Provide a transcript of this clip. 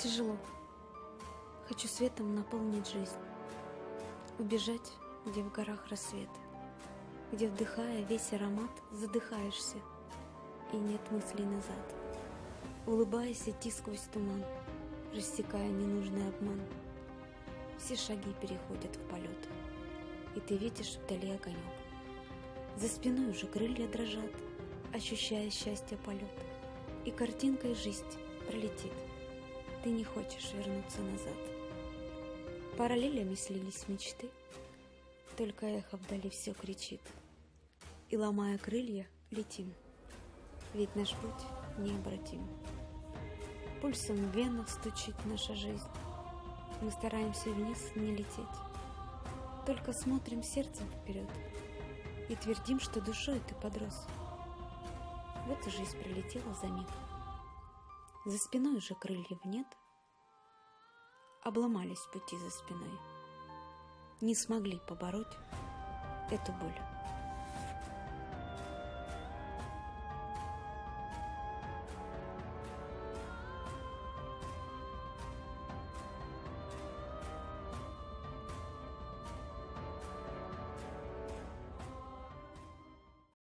Тяжело. Хочу светом наполнить жизнь. Убежать, где в горах рассвет, где, вдыхая весь аромат, задыхаешься, и нет мыслей назад. Улыбаясь, идти сквозь туман, рассекая ненужный обман. Все шаги переходят в полет, и ты видишь вдали огонек. За спиной уже крылья дрожат, ощущая счастье полет, и картинкой жизнь пролетит. Ты не хочешь вернуться назад. Параллелями слились мечты, только эхо вдали все кричит. И, ломая крылья, летим, ведь наш путь необратим. Пульсом в венах стучит наша жизнь. Мы стараемся вниз не лететь, только смотрим сердцем вперед и твердим, что душой ты подрос. Вот и жизнь пролетела за миг. За спиной уже крыльев нет. Обломались пути за спиной. Не смогли побороть эту боль.